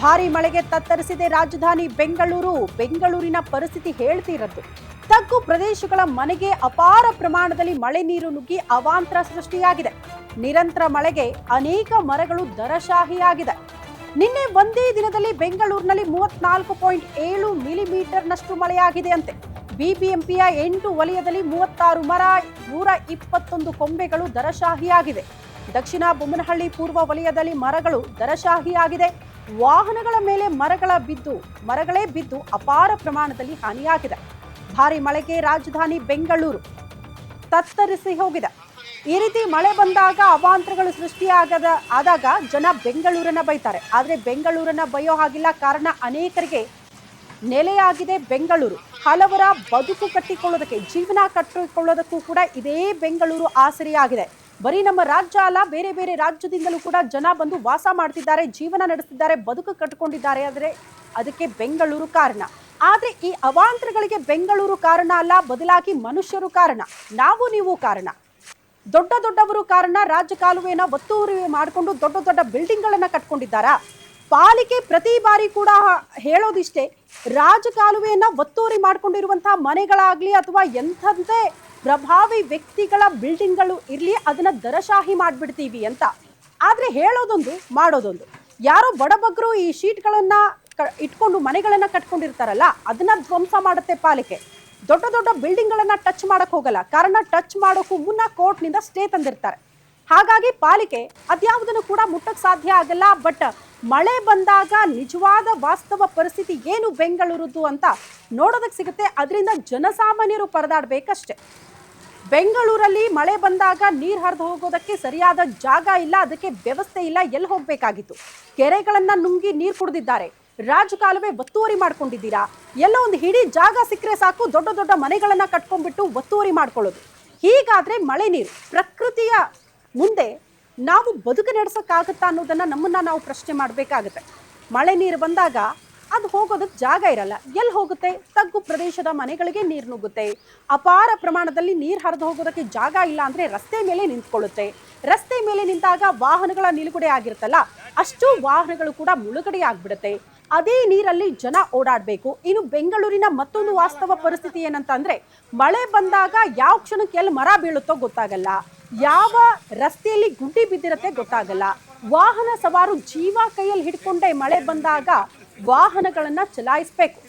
ಭಾರಿ ಮಳೆಗೆ ತತ್ತರಿಸಿದೆ ರಾಜಧಾನಿ ಬೆಂಗಳೂರಿನ ಪರಿಸ್ಥಿತಿ ಹೇಳ್ತಿರದ್ದು. ತಗ್ಗು ಪ್ರದೇಶಗಳ ಮನೆಗೆ ಅಪಾರ ಪ್ರಮಾಣದಲ್ಲಿ ಮಳೆ ನೀರು ನುಗ್ಗಿ ಅವಾಂತರ ಸೃಷ್ಟಿಯಾಗಿದೆ. ನಿರಂತರ ಮಳೆಗೆ ಅನೇಕ ಮರಗಳು ದರಶಾಹಿಯಾಗಿದೆ. ನಿನ್ನೆ ಒಂದೇ ದಿನದಲ್ಲಿ ಬೆಂಗಳೂರಿನಲ್ಲಿ 34.7 ಮಿಲಿಮೀಟರ್ನಷ್ಟು ಮಳೆಯಾಗಿದೆ ಅಂತೆ. ಬಿಬಿಎಂಪಿಯ 8 ವಲಯದಲ್ಲಿ 36 ಮರ, 121 ಕೊಂಬೆಗಳು ದರಶಾಹಿಯಾಗಿದೆ. ದಕ್ಷಿಣ ಬೊಮ್ಮನಹಳ್ಳಿ ಪೂರ್ವ ವಲಯದಲ್ಲಿ ಮರಗಳು ದರಶಾಹಿಯಾಗಿದೆ. ವಾಹನಗಳ ಮೇಲೆ ಮರಗಳೇ ಬಿದ್ದು ಅಪಾರ ಪ್ರಮಾಣದಲ್ಲಿ ಹಾನಿಯಾಗಿದೆ. ಭಾರಿ ಮಳೆಗೆ ರಾಜಧಾನಿ ಬೆಂಗಳೂರು ತತ್ತರಿಸಿ ಹೋಗಿದೆ. ಈ ರೀತಿ ಮಳೆ ಬಂದಾಗ ಅವಾಂತರಗಳು ಆದಾಗ ಜನ ಬೆಂಗಳೂರನ್ನ ಬೈತಾರೆ. ಆದ್ರೆ ಬೆಂಗಳೂರನ್ನ ಬೈಯೋ ಹಾಗಿಲ್ಲ. ಕಾರಣ ಅನೇಕರಿಗೆ ನೆಲೆಯಾಗಿದೆ ಬೆಂಗಳೂರು. ಹಲವರ ಬದುಕು ಕಟ್ಟಿಕೊಳ್ಳೋದಕ್ಕೆ, ಜೀವನ ಕಟ್ಟಿಕೊಳ್ಳೋದಕ್ಕೂ ಕೂಡ ಇದೇ ಬೆಂಗಳೂರು ಆಸರೆಯಾಗಿದೆ. ಬರೀ ನಮ್ಮ ರಾಜ್ಯ ಅಲ್ಲ, ಬೇರೆ ಬೇರೆ ರಾಜ್ಯದಿಂದಲೂ ಕೂಡ ಜನ ಬಂದು ವಾಸ ಮಾಡ್ತಿದ್ದಾರೆ, ಜೀವನ ನಡೆಸ್ತಿದ್ದಾರೆ, ಬದುಕು ಕಟ್ಟಿಕೊಂಡಿದ್ದಾರೆ. ಆದರೆ ಅದಕ್ಕೆ ಬೆಂಗಳೂರು ಕಾರಣ. ಆದ್ರೆ ಈ ಅವಾಂತರಗಳಿಗೆ ಬೆಂಗಳೂರು ಕಾರಣ ಅಲ್ಲ, ಬದಲಾಗಿ ಮನುಷ್ಯರು ಕಾರಣ. ನೀವು ಕಾರಣ. ದೊಡ್ಡವರು ಕಾರಣ. ರಾಜ್ಯ ಕಾಲುವೆಯನ್ನ ಒತ್ತುವರಿ ಮಾಡಿಕೊಂಡು ದೊಡ್ಡ ಬಿಲ್ಡಿಂಗ್ ಗಳನ್ನ ಕಟ್ಕೊಂಡಿದ್ದಾರಾ? ಪಾಲಿಕೆ ಪ್ರತಿ ಬಾರಿ ಕೂಡ ಹೇಳೋದಿಷ್ಟೇ, ರಾಜಕಾಲುವೆಯನ್ನ ಒತ್ತುವರಿ ಮಾಡ್ಕೊಂಡಿರುವಂತಹ ಮನೆಗಳಾಗ್ಲಿ ಅಥವಾ ಎಂಥಂತೆ ಪ್ರಭಾವಿ ವ್ಯಕ್ತಿಗಳ ಬಿಲ್ಡಿಂಗ್ಗಳು ಇರ್ಲಿ, ಅದನ್ನ ದರಶಾಹಿ ಮಾಡ್ಬಿಡ್ತೀವಿ ಅಂತ. ಆದ್ರೆ ಹೇಳೋದೊಂದು, ಮಾಡೋದೊಂದು. ಯಾರೋ ಬಡಬಗ್ರು ಈ ಶೀಟ್ಗಳನ್ನ ಇಟ್ಕೊಂಡು ಮನೆಗಳನ್ನ ಕಟ್ಕೊಂಡಿರ್ತಾರಲ್ಲ, ಅದನ್ನ ಧ್ವಂಸ ಮಾಡುತ್ತೆ ಪಾಲಿಕೆ. ದೊಡ್ಡ ಬಿಲ್ಡಿಂಗ್ ಗಳನ್ನ ಟಚ್ ಮಾಡಕ್ ಹೋಗಲ್ಲ. ಕಾರಣ ಟಚ್ ಮಾಡೋಕ್ಕೂ ಮುನ್ನ ಕೋರ್ಟ್ನಿಂದ ಸ್ಟೇ ತಂದಿರ್ತಾರೆ. ಹಾಗಾಗಿ ಪಾಲಿಕೆ ಅದ್ಯಾವುದನ್ನು ಕೂಡ ಮುಟ್ಟಕ್ ಸಾಧ್ಯ ಆಗಲ್ಲ. ಬಟ್ ಮಳೆ ಬಂದಾಗ ನಿಜವಾದ ವಾಸ್ತವ ಪರಿಸ್ಥಿತಿ ಏನು ಬೆಂಗಳೂರದ್ದು ಅಂತ ನೋಡೋದಕ್ಕೆ ಸಿಗುತ್ತೆ. ಅದರಿಂದ ಜನಸಾಮಾನ್ಯರು ಪರದಾಡ್ಬೇಕಷ್ಟೆ. ಬೆಂಗಳೂರಲ್ಲಿ ಮಳೆ ಬಂದಾಗ ನೀರು ಹರಿದು ಹೋಗೋದಕ್ಕೆ ಸರಿಯಾದ ಜಾಗ ಇಲ್ಲ, ಅದಕ್ಕೆ ವ್ಯವಸ್ಥೆ ಇಲ್ಲ. ಎಲ್ಲಿ ಹೋಗ್ಬೇಕಾಗಿತ್ತು? ಕೆರೆಗಳನ್ನ ನುಂಗಿ ನೀರು ಕುಡಿದಿದ್ದಾರೆ. ರಾಜಕಾಲುವೆ ಒತ್ತುವರಿ ಮಾಡ್ಕೊಂಡಿದ್ದೀರಾ? ಎಲ್ಲೋ ಒಂದು ಹಿಡಿ ಜಾಗ ಸಿಕ್ಕರೆ ಸಾಕು, ದೊಡ್ಡ ಮನೆಗಳನ್ನ ಕಟ್ಕೊಂಡ್ಬಿಟ್ಟು ಒತ್ತುವರಿ ಮಾಡ್ಕೊಳ್ಳೋದು. ಹೀಗಾದ್ರೆ ಮಳೆ ನೀರು ಪ್ರಕೃತಿಯ ಮುಂದೆ ನಾವು ಬದುಕು ನಡೆಸೋಕ್ಕಾಗತ್ತಾ ಅನ್ನೋದನ್ನ ನಮ್ಮನ್ನ ನಾವು ಪ್ರಶ್ನೆ ಮಾಡಬೇಕಾಗುತ್ತೆ. ಮಳೆ ನೀರು ಬಂದಾಗ ಅದು ಹೋಗೋದಕ್ಕೆ ಜಾಗ ಇರಲ್ಲ. ಎಲ್ಲಿ ಹೋಗುತ್ತೆ? ತಗ್ಗು ಪ್ರದೇಶದ ಮನೆಗಳಿಗೆ ನೀರು ನುಗ್ಗುತ್ತೆ. ಅಪಾರ ಪ್ರಮಾಣದಲ್ಲಿ ನೀರು ಹರಿದು ಹೋಗೋದಕ್ಕೆ ಜಾಗ ಇಲ್ಲ ಅಂದ್ರೆ ರಸ್ತೆ ಮೇಲೆ ನಿಂತ್ಕೊಳ್ಳುತ್ತೆ. ರಸ್ತೆ ಮೇಲೆ ನಿಂತಾಗ ವಾಹನಗಳ ನಿಲುಗಡೆ ಆಗಿರುತ್ತಲ್ಲ, ಅಷ್ಟು ವಾಹನಗಳು ಕೂಡ ಮುಳುಗಡೆ ಆಗ್ಬಿಡುತ್ತೆ. ಅದೇ ನೀರಲ್ಲಿ ಜನ ಓಡಾಡಬೇಕು. ಇನ್ನು ಬೆಂಗಳೂರಿನ ಮತ್ತೊಂದು ವಾಸ್ತವ ಪರಿಸ್ಥಿತಿ ಏನಂತ ಅಂದ್ರೆ, ಮಳೆ ಬಂದಾಗ ಯಾವ ಕ್ಷಣಕ್ಕೆ ಎಲ್ಲಿ ಮರ ಬೀಳುತ್ತೋ ಗೊತ್ತಾಗಲ್ಲ, ಯಾವ ರಸ್ತೆಯಲ್ಲಿ ಗುಡ್ಡಿ ಬಿದ್ದಿರತ್ತೆ ಗೊತ್ತಾಗಲ್ಲ. ವಾಹನ ಸವಾರು ಜೀವ ಕೈಯಲ್ಲಿ ಹಿಡ್ಕೊಂಡೆ ಮಳೆ ಬಂದಾಗ ವಾಹನಗಳನ್ನ ಚಲಾಯಿಸಬೇಕು.